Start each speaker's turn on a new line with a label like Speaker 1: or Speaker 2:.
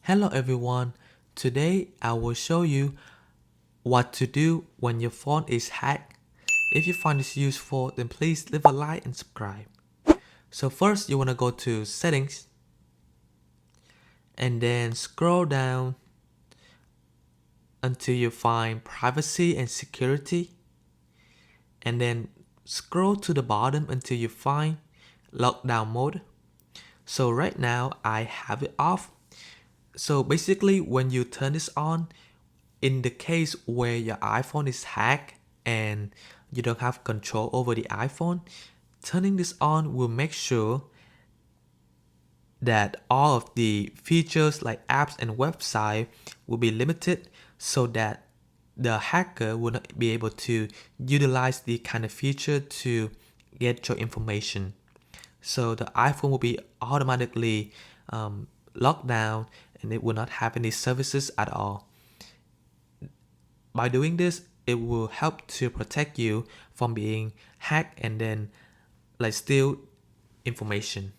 Speaker 1: Hello everyone, today I will show you what to do when your phone is hacked. If you find this useful, then please leave a like and subscribe. So first you want to go to settings and then scroll down until you find privacy and security, and then scroll to the bottom until you find lockdown mode. So right now I have it off. So basically when you turn this on, in the case where your iPhone is hacked and you don't have control over the iPhone, turning this on will make sure that all of the features like apps and website will be limited so that the hacker will not be able to utilize the kind of feature to get your information. So the iPhone will be automatically locked down and it will not have any services at all. By doing this, it will help to protect you from being hacked and then steal information.